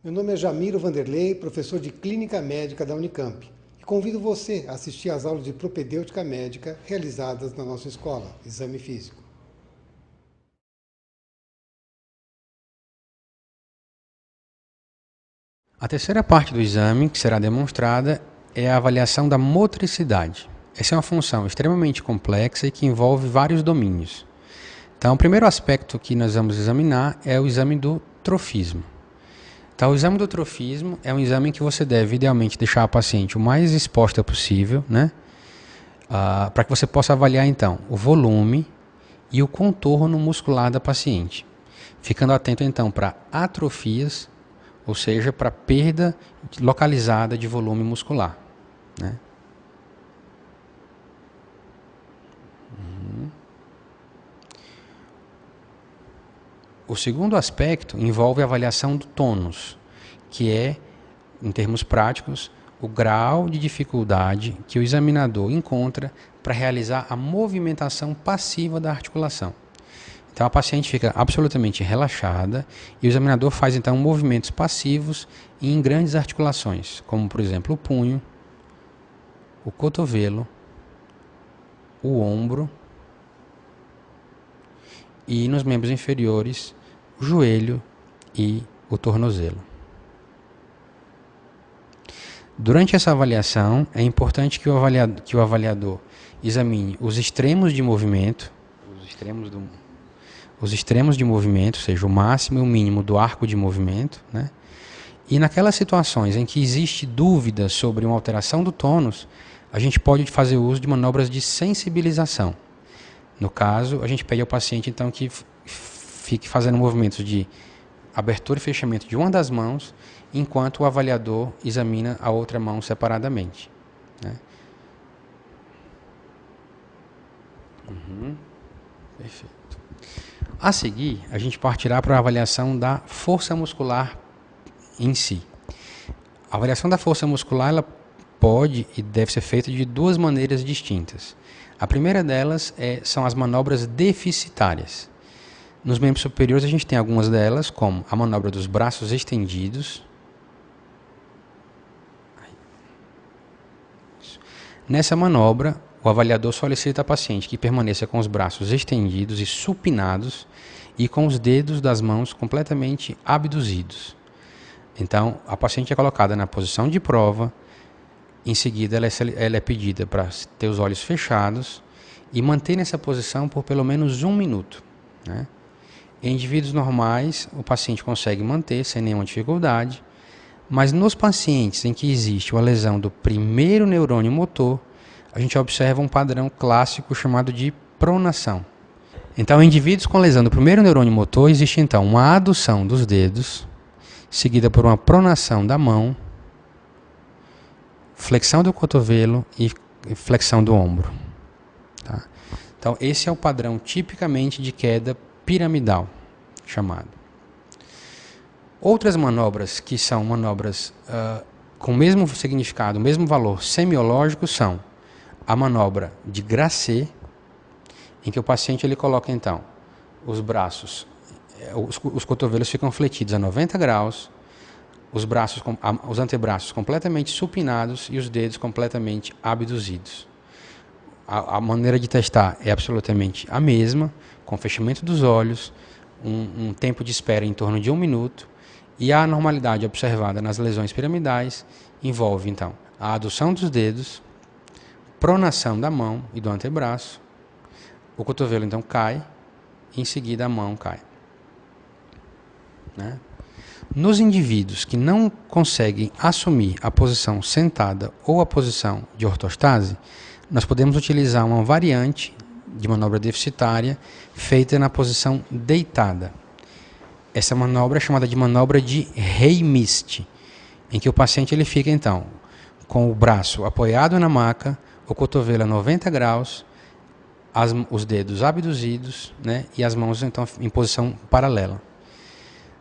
Meu nome é Jamiro Vanderlei, professor de Clínica Médica da Unicamp, e convido você a assistir às aulas de propedêutica médica realizadas na nossa escola, Exame Físico. A terceira parte do exame que será demonstrada é a avaliação da motricidade. Essa é uma função extremamente complexa e que envolve vários domínios. Então, o primeiro aspecto que nós vamos examinar é o exame do trofismo. Então, o exame do trofismo é um exame em que você deve, idealmente, deixar a paciente o mais exposta possível, né? Para que você possa avaliar, então, o volume e o contorno muscular da paciente. Ficando atento, então, para atrofias, ou seja, para perda localizada de volume muscular, né? O segundo aspecto envolve a avaliação do tônus, que é, em termos práticos, o grau de dificuldade que o examinador encontra para realizar a movimentação passiva da articulação. Então a paciente fica absolutamente relaxada e o examinador faz então movimentos passivos em grandes articulações, como por exemplo o punho, o cotovelo, o ombro e nos membros inferiores o joelho e o tornozelo. Durante essa avaliação é importante que o avaliador examine os extremos de movimento, ou seja, o máximo e o mínimo do arco de movimento, né? E naquelas situações em que existe dúvida sobre uma alteração do tônus, a gente pode fazer uso de manobras de sensibilização. No caso, a gente pede ao paciente então que fique fazendo movimentos de abertura e fechamento de uma das mãos, enquanto o avaliador examina a outra mão separadamente, né? Perfeito. A seguir, a gente partirá para a avaliação da força muscular em si. A avaliação da força muscular ela pode e deve ser feita de duas maneiras distintas. A primeira delas são as manobras deficitárias. Nos membros superiores a gente tem algumas delas, como a manobra dos braços estendidos. Nessa manobra, o avaliador solicita à paciente que permaneça com os braços estendidos e supinados e com os dedos das mãos completamente abduzidos. Então, a paciente é colocada na posição de prova, em seguida ela é pedida para ter os olhos fechados e manter nessa posição por pelo menos 1 minuto, né? Em indivíduos normais, o paciente consegue manter sem nenhuma dificuldade, mas nos pacientes em que existe uma lesão do primeiro neurônio motor, a gente observa um padrão clássico chamado de pronação. Então, em indivíduos com lesão do primeiro neurônio motor, existe então uma adução dos dedos, seguida por uma pronação da mão, flexão do cotovelo e flexão do ombro. Tá? Então, esse é o padrão tipicamente de queda piramidal, chamado. Outras manobras que são manobras com o mesmo significado, o mesmo valor semiológico são a manobra de Grasset, em que o paciente ele coloca então os braços, os cotovelos ficam fletidos a 90 graus, os antebraços completamente supinados e os dedos completamente abduzidos. A maneira de testar é absolutamente a mesma, com fechamento dos olhos, um tempo de espera em torno de 1 minuto, e a anormalidade observada nas lesões piramidais envolve, então, a adução dos dedos, pronação da mão e do antebraço, o cotovelo, então, cai, e em seguida a mão cai, né? Nos indivíduos que não conseguem assumir a posição sentada ou a posição de ortostase, nós podemos utilizar uma variante de manobra deficitária feita na posição deitada. Essa manobra é chamada de manobra de Heimist, em que o paciente ele fica então com o braço apoiado na maca, o cotovelo a 90 graus, os dedos abduzidos, né, e as mãos então em posição paralela.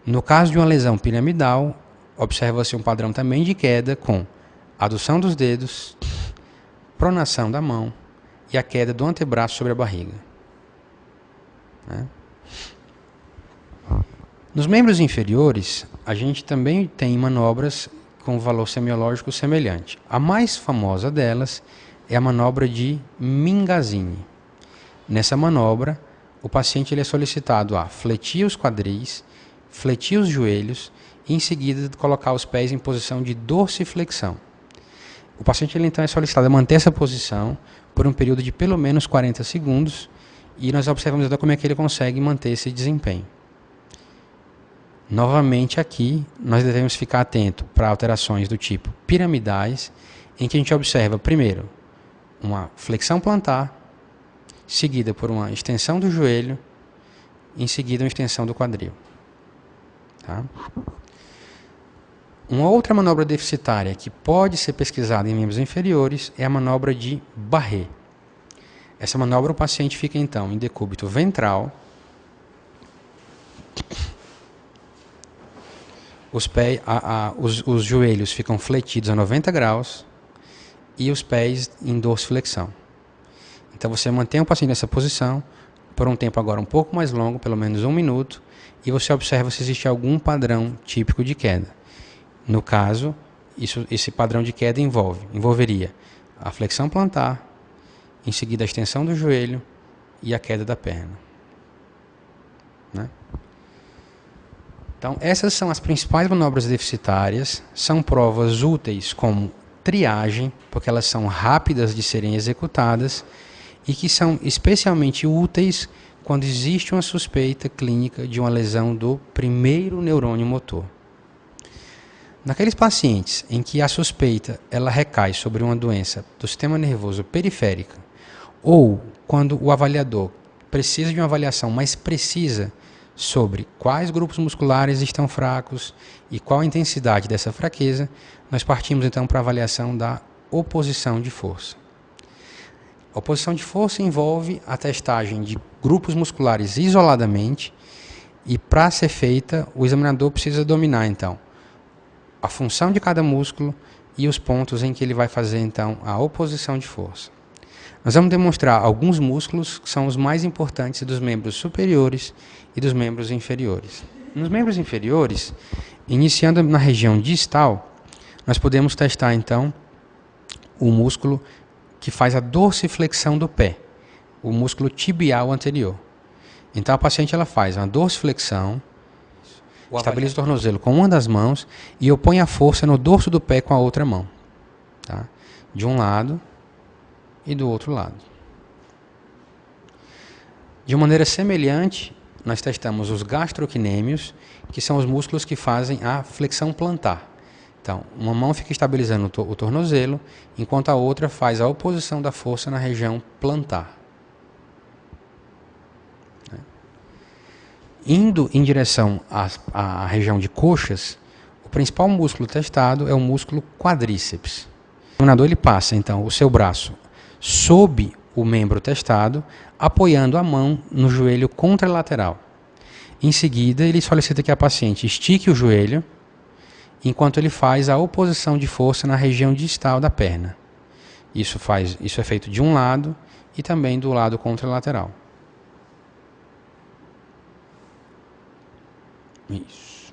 No caso de uma lesão piramidal, observa-se um padrão também de queda com adução dos dedos, pronação da mão e a queda do antebraço sobre a barriga, né? Nos membros inferiores, a gente também tem manobras com valor semiológico semelhante. A mais famosa delas é a manobra de Mingazzini. Nessa manobra, o paciente ele é solicitado a fletir os quadris, fletir os joelhos e em seguida colocar os pés em posição de dorsiflexão. O paciente ele, então é solicitado a manter essa posição por um período de pelo menos 40 segundos e nós observamos então como é que ele consegue manter esse desempenho. Novamente aqui, nós devemos ficar atento para alterações do tipo piramidais, em que a gente observa primeiro uma flexão plantar, seguida por uma extensão do joelho, em seguida uma extensão do quadril. Tá? Uma outra manobra deficitária que pode ser pesquisada em membros inferiores é a manobra de Barré. Essa manobra o paciente fica então em decúbito ventral, os joelhos ficam fletidos a 90 graus e os pés em dorsiflexão. Então você mantém o paciente nessa posição por um tempo agora um pouco mais longo, pelo menos 1 minuto, e você observa se existe algum padrão típico de queda. No caso, esse padrão de queda envolveria a flexão plantar, em seguida a extensão do joelho e a queda da perna. Né? Então, essas são as principais manobras deficitárias, são provas úteis como triagem, porque elas são rápidas de serem executadas e que são especialmente úteis quando existe uma suspeita clínica de uma lesão do primeiro neurônio motor. Naqueles pacientes em que a suspeita ela recai sobre uma doença do sistema nervoso periférico ou quando o avaliador precisa de uma avaliação mais precisa sobre quais grupos musculares estão fracos e qual a intensidade dessa fraqueza, nós partimos então para a avaliação da oposição de força. A oposição de força envolve a testagem de grupos musculares isoladamente e para ser feita o examinador precisa dominar então a função de cada músculo e os pontos em que ele vai fazer então a oposição de força. Nós vamos demonstrar alguns músculos que são os mais importantes dos membros superiores e dos membros inferiores. Nos membros inferiores, iniciando na região distal, nós podemos testar então o músculo que faz a dorsiflexão do pé, o músculo tibial anterior. Então a paciente ela faz uma dorsiflexão, estabiliza o tornozelo com uma das mãos e opõe a força no dorso do pé com a outra mão. Tá? De um lado e do outro lado. De maneira semelhante, nós testamos os gastrocnêmios, que são os músculos que fazem a flexão plantar. Então, uma mão fica estabilizando o tornozelo, enquanto a outra faz a oposição da força na região plantar. Indo em direção à região de coxas, o principal músculo testado é o músculo quadríceps. O examinador ele passa, então, o seu braço sob o membro testado, apoiando a mão no joelho contralateral. Em seguida, ele solicita que a paciente estique o joelho, enquanto ele faz a oposição de força na região distal da perna. Isso é feito de um lado e também do lado contralateral. Isso.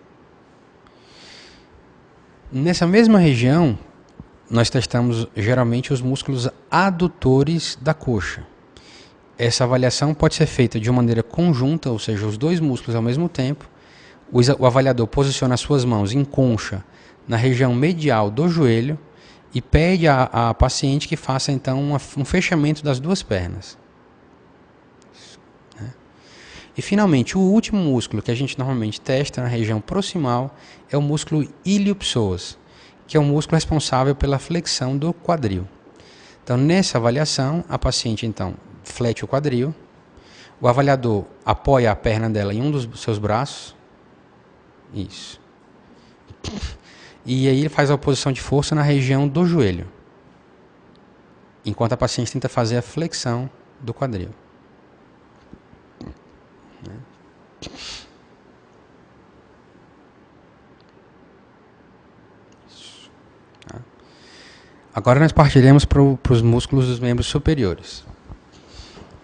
Nessa mesma região, nós testamos geralmente os músculos adutores da coxa. Essa avaliação pode ser feita de uma maneira conjunta, ou seja, os dois músculos ao mesmo tempo. O avaliador posiciona as suas mãos em concha na região medial do joelho e pede à paciente que faça então um fechamento das duas pernas. E finalmente, o último músculo que a gente normalmente testa na região proximal é o músculo iliopsoas, que é o músculo responsável pela flexão do quadril. Então, nessa avaliação, a paciente então flete o quadril, o avaliador apoia a perna dela em um dos seus braços, isso, e aí ele faz a oposição de força na região do joelho, enquanto a paciente tenta fazer a flexão do quadril. Agora nós partiremos para os músculos dos membros superiores.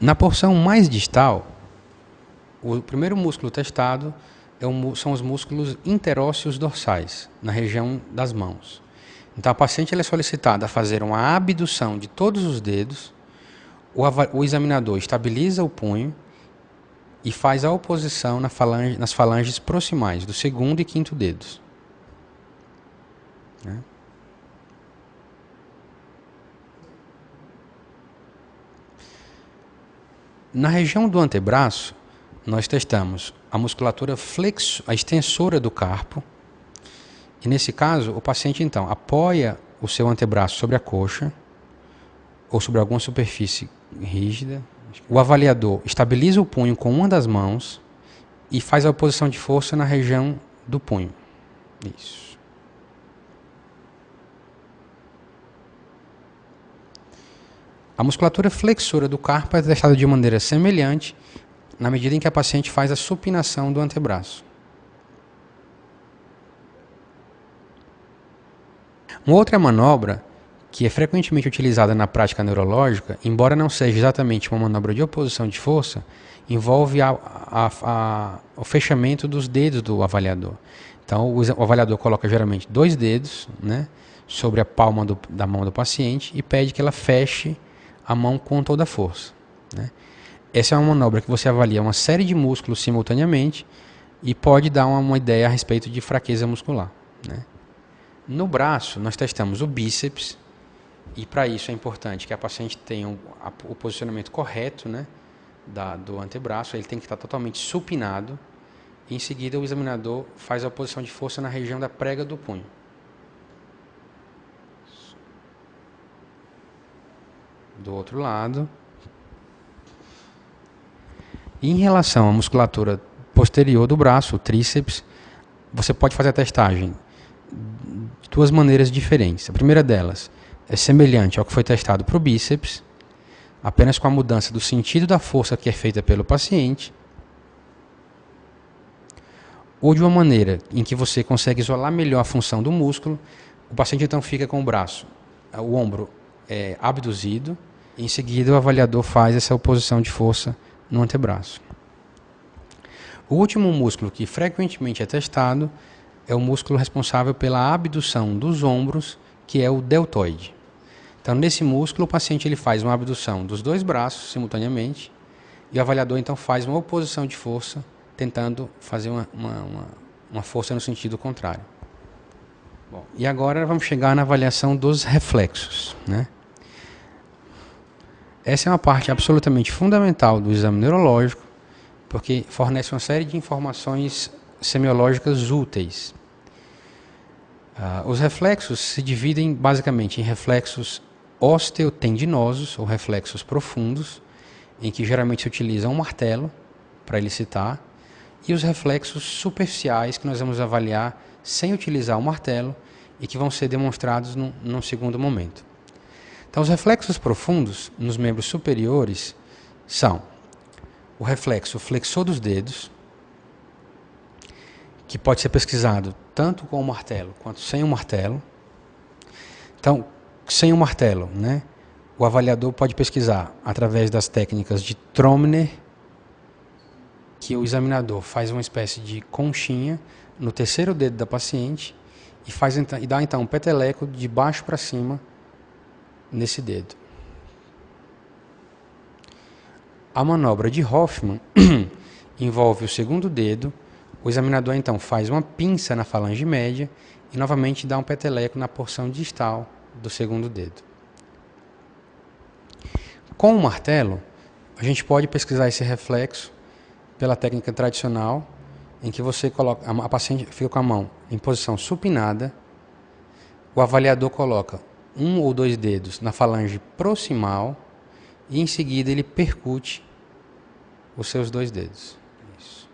Na porção mais distal, o primeiro músculo testado são os músculos interósseos dorsais, na região das mãos. Então, a paciente ela é solicitada a fazer uma abdução de todos os dedos, o examinador estabiliza o punho e faz a oposição nas falanges proximais, do segundo e quinto dedos. Né? Na região do antebraço, nós testamos a musculatura a extensora do carpo. E nesse caso, o paciente então apoia o seu antebraço sobre a coxa ou sobre alguma superfície rígida. O avaliador estabiliza o punho com uma das mãos e faz a oposição de força na região do punho. Isso. A musculatura flexora do carpo é testada de maneira semelhante na medida em que a paciente faz a supinação do antebraço. Uma outra manobra que é frequentemente utilizada na prática neurológica, embora não seja exatamente uma manobra de oposição de força, envolve o fechamento dos dedos do avaliador. Então, o avaliador coloca geralmente 2 dedos, né, sobre a palma da mão do paciente e pede que ela feche a mão com toda a força. Né? Essa é uma manobra que você avalia uma série de músculos simultaneamente e pode dar uma ideia a respeito de fraqueza muscular. Né? No braço, nós testamos o bíceps e para isso é importante que a paciente tenha o posicionamento correto, né, do antebraço, ele tem que estar totalmente supinado e em seguida o examinador faz a oposição de força na região da prega do punho. Do outro lado. E em relação à musculatura posterior do braço, o tríceps, você pode fazer a testagem de 2 maneiras diferentes. A primeira delas é semelhante ao que foi testado para o bíceps, apenas com a mudança do sentido da força que é feita pelo paciente, ou de uma maneira em que você consegue isolar melhor a função do músculo. O paciente então fica com o ombro abduzido, e em seguida o avaliador faz essa oposição de força no antebraço. O último músculo que frequentemente é testado é o músculo responsável pela abdução dos ombros, que é o deltoide. Então, nesse músculo, o paciente ele faz uma abdução dos 2 braços simultaneamente e o avaliador então faz uma oposição de força, tentando fazer uma força no sentido contrário. Bom, e agora vamos chegar na avaliação dos reflexos, né? Essa é uma parte absolutamente fundamental do exame neurológico, porque fornece uma série de informações semiológicas úteis. Os reflexos se dividem basicamente em reflexos osteotendinosos, ou reflexos profundos, em que geralmente se utiliza um martelo para elicitar, e os reflexos superficiais, que nós vamos avaliar sem utilizar o martelo e que vão ser demonstrados num segundo momento. Então, os reflexos profundos nos membros superiores são o reflexo flexor dos dedos, que pode ser pesquisado tanto com o martelo quanto sem o martelo. Então, sem o martelo, né, o avaliador pode pesquisar através das técnicas de Tromner, que o examinador faz uma espécie de conchinha no terceiro dedo da paciente e dá então um peteleco de baixo para cima nesse dedo. A manobra de Hoffman envolve o segundo dedo. O examinador então faz uma pinça na falange média e novamente dá um peteleco na porção distal do segundo dedo. Com o martelo, a gente pode pesquisar esse reflexo pela técnica tradicional, em que você coloca, a paciente fica com a mão em posição supinada, o avaliador coloca 1 ou 2 dedos na falange proximal e em seguida ele percute os seus 2 dedos. Isso.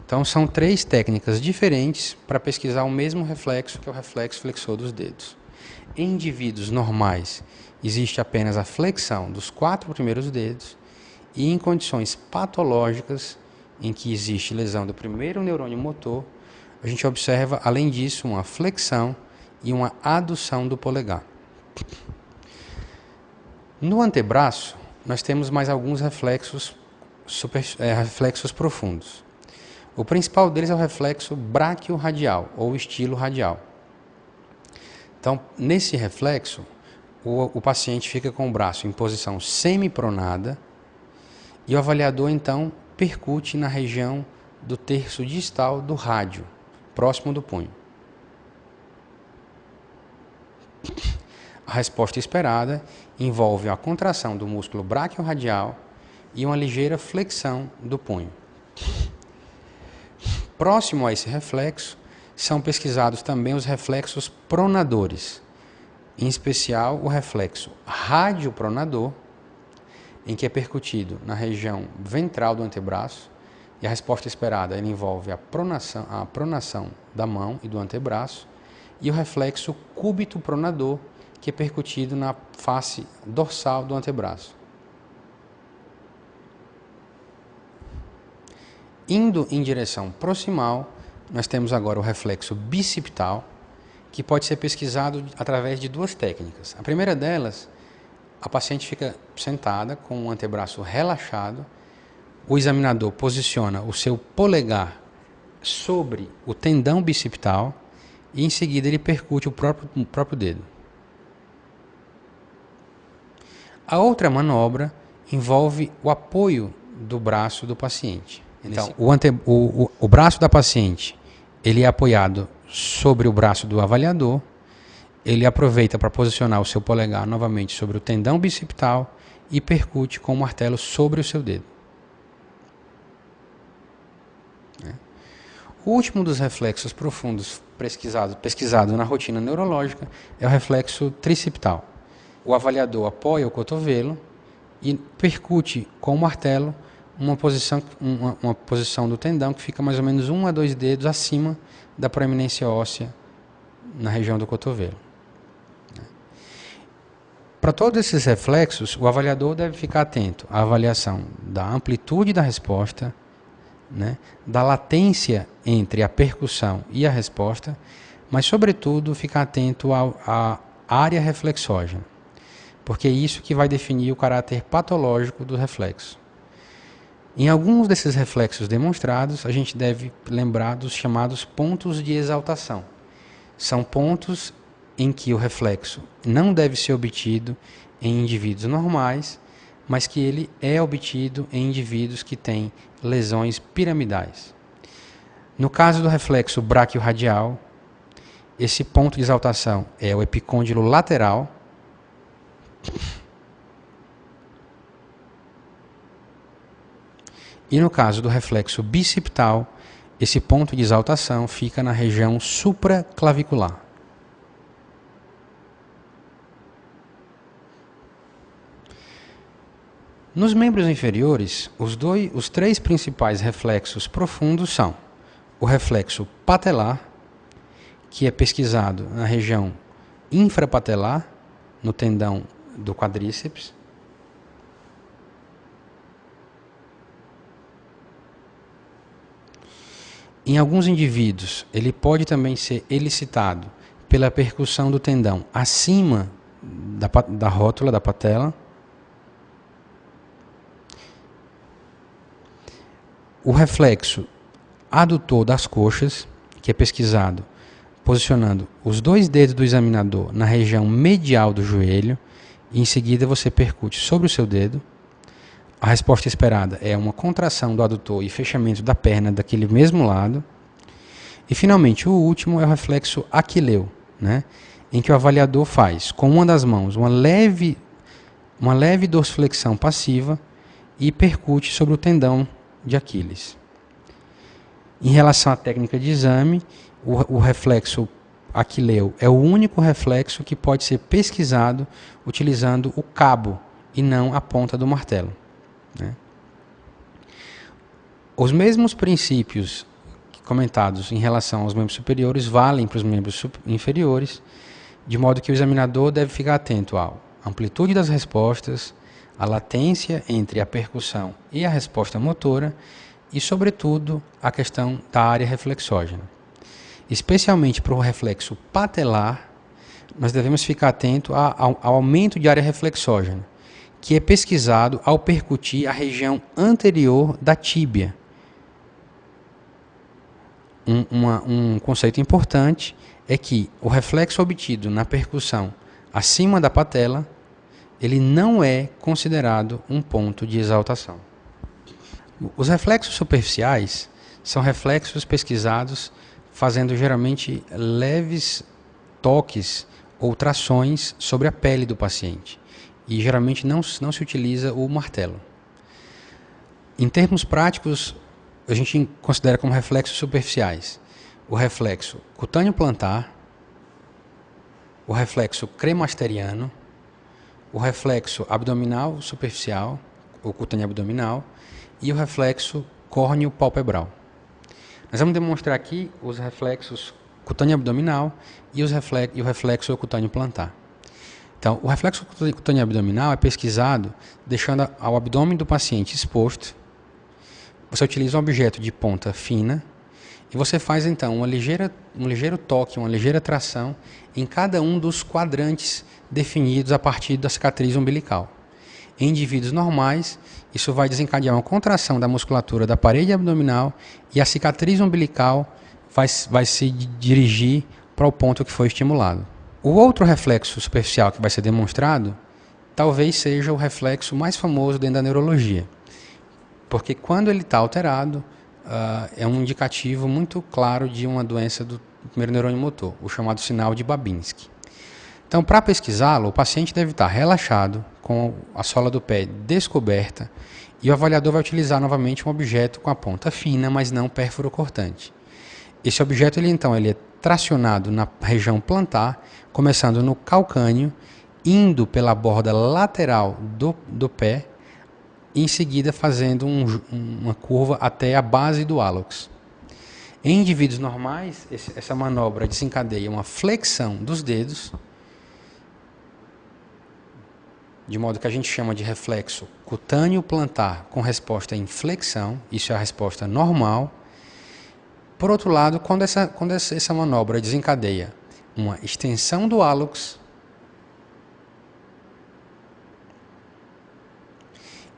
Então são 3 técnicas diferentes para pesquisar o mesmo reflexo, que é o reflexo flexor dos dedos. Em indivíduos normais existe apenas a flexão dos 4 primeiros dedos e em condições patológicas em que existe lesão do primeiro neurônio motor, a gente observa, além disso, uma flexão e uma adução do polegar. No antebraço, nós temos mais alguns reflexos reflexos profundos. O principal deles é o reflexo braquiorradial, ou estilo radial. Então, nesse reflexo, o paciente fica com o braço em posição semipronada e o avaliador, então, percute na região do terço distal do rádio, próximo do punho. A resposta esperada envolve a contração do músculo braquiorradial e uma ligeira flexão do punho. Próximo a esse reflexo, são pesquisados também os reflexos pronadores, em especial o reflexo radiopronador, em que é percutido na região ventral do antebraço, e a resposta esperada ele envolve a pronação da mão e do antebraço, e o reflexo cúbito pronador, que é percutido na face dorsal do antebraço. Indo em direção proximal, nós temos agora o reflexo bicipital, que pode ser pesquisado através de duas técnicas. A primeira delas, a paciente fica sentada com o antebraço relaxado, o examinador posiciona o seu polegar sobre o tendão bicipital e em seguida ele percute o próprio dedo. A outra manobra envolve o apoio do braço do paciente. Então, o braço da paciente ele é apoiado sobre o braço do avaliador, ele aproveita para posicionar o seu polegar novamente sobre o tendão bicipital e percute com o martelo sobre o seu dedo. O último dos reflexos profundos pesquisado na rotina neurológica é o reflexo tricipital. O avaliador apoia o cotovelo e percute com o martelo uma posição do tendão que fica mais ou menos 1 a 2 dedos acima da proeminência óssea na região do cotovelo. Para todos esses reflexos, o avaliador deve ficar atento à avaliação da amplitude da resposta, da latência entre a percussão e a resposta, mas, sobretudo, ficar atento à área reflexógena, porque é isso que vai definir o caráter patológico do reflexo. Em alguns desses reflexos demonstrados, a gente deve lembrar dos chamados pontos de exaltação. São pontos em que o reflexo não deve ser obtido em indivíduos normais, mas que ele é obtido em indivíduos que têm lesões piramidais. No caso do reflexo braquiorradial, esse ponto de exaltação é o epicôndilo lateral, e no caso do reflexo bicipital, esse ponto de exaltação fica na região supraclavicular. Nos membros inferiores, os três principais reflexos profundos são o reflexo patelar, que é pesquisado na região infrapatelar, no tendão do quadríceps. Em alguns indivíduos, ele pode também ser elicitado pela percussão do tendão acima da rótula da patela. O reflexo adutor das coxas, que é pesquisado posicionando os 2 dedos do examinador na região medial do joelho, e em seguida você percute sobre o seu dedo. A resposta esperada é uma contração do adutor e fechamento da perna daquele mesmo lado. E, finalmente, o último é o reflexo aquileu, em que o avaliador faz, com uma das mãos, uma leve dorsiflexão passiva e percute sobre o tendão de Aquiles. Em relação à técnica de exame, o reflexo aquileu é o único reflexo que pode ser pesquisado utilizando o cabo e não a ponta do martelo. Os mesmos princípios comentados em relação aos membros superiores valem para os membros inferiores, de modo que o examinador deve ficar atento à amplitude das respostas, à latência entre a percussão e a resposta motora e, sobretudo, a questão da área reflexógena. Especialmente para o reflexo patelar, nós devemos ficar atento ao aumento de área reflexógena, que é pesquisado ao percutir a região anterior da tíbia. Um conceito importante é que o reflexo obtido na percussão acima da patela, ele não é considerado um ponto de exaltação. Os reflexos superficiais são reflexos pesquisados fazendo geralmente leves toques ou trações sobre a pele do paciente. E geralmente não se utiliza o martelo. Em termos práticos, a gente considera como reflexos superficiais o reflexo cutâneo plantar, o reflexo cremasteriano, o reflexo abdominal superficial, ou cutâneo abdominal, e o reflexo córneo palpebral. Nós vamos demonstrar aqui os reflexos cutâneo abdominal e o reflexo cutâneo plantar. Então, o reflexo cutâneo abdominal é pesquisado deixando o abdômen do paciente exposto. Você utiliza um objeto de ponta fina e você faz então um ligeiro toque, uma ligeira tração em cada um dos quadrantes definidos a partir da cicatriz umbilical. Em indivíduos normais, isso vai desencadear uma contração da musculatura da parede abdominal e a cicatriz umbilical vai se dirigir para o ponto que foi estimulado. O outro reflexo superficial que vai ser demonstrado talvez seja o reflexo mais famoso dentro da neurologia. Porque quando ele está alterado, é um indicativo muito claro de uma doença do primeiro neurônio motor, o chamado sinal de Babinski. Então, para pesquisá-lo, o paciente deve estar relaxado, com a sola do pé descoberta, e o avaliador vai utilizar novamente um objeto com a ponta fina, mas não pérfuro-cortante. Esse objeto ele é tracionado na região plantar, começando no calcâneo, indo pela borda lateral do pé, e em seguida fazendo uma curva até a base do hálux. Em indivíduos normais, essa manobra desencadeia uma flexão dos dedos, de modo que a gente chama de reflexo cutâneo plantar com resposta em flexão, isso é a resposta normal. Por outro lado, quando essa manobra desencadeia uma extensão do hálux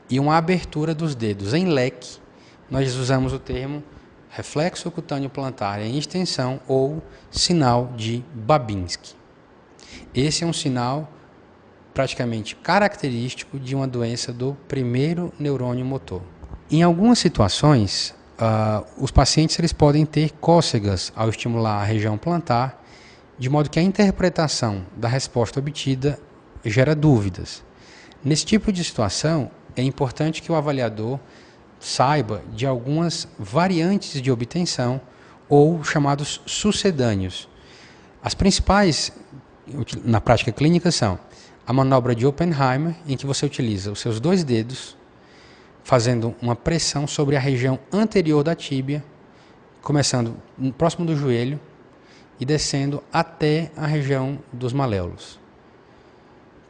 e uma abertura dos dedos em leque, nós usamos o termo reflexo cutâneo plantar em extensão ou sinal de Babinski. Esse é um sinal praticamente característico de uma doença do primeiro neurônio motor. Em algumas situações, os pacientes eles podem ter cócegas ao estimular a região plantar, de modo que a interpretação da resposta obtida gera dúvidas. Nesse tipo de situação, é importante que o avaliador saiba de algumas variantes de obtenção ou chamados sucedâneos. As principais na prática clínica são a manobra de Oppenheimer, em que você utiliza os seus dois dedos, fazendo uma pressão sobre a região anterior da tíbia, começando próximo do joelho e descendo até a região dos maléolos.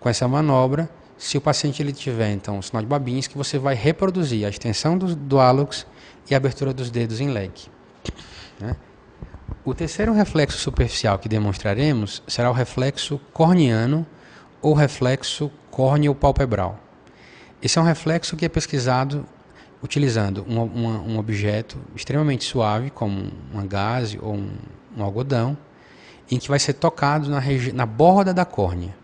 Com essa manobra, se o paciente ele tiver então o sinal de Babinski, você vai reproduzir a extensão do hálux e a abertura dos dedos em leque. Né? O terceiro reflexo superficial que demonstraremos será o reflexo corneano ou reflexo córneo-palpebral. Esse é um reflexo que é pesquisado utilizando um objeto extremamente suave, como uma gaze ou um algodão, em que vai ser tocado na borda da córnea.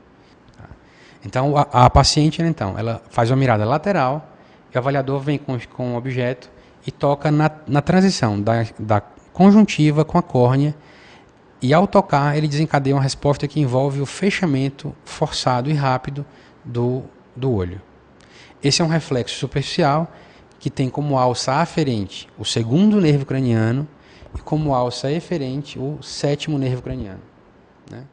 Então, a paciente ela faz uma mirada lateral e o avaliador vem com o objeto e toca na transição da conjuntiva com a córnea, e ao tocar ele desencadeia uma resposta que envolve o fechamento forçado e rápido do olho. Esse é um reflexo superficial que tem como alça aferente o segundo nervo craniano e como alça eferente o sétimo nervo craniano. Né?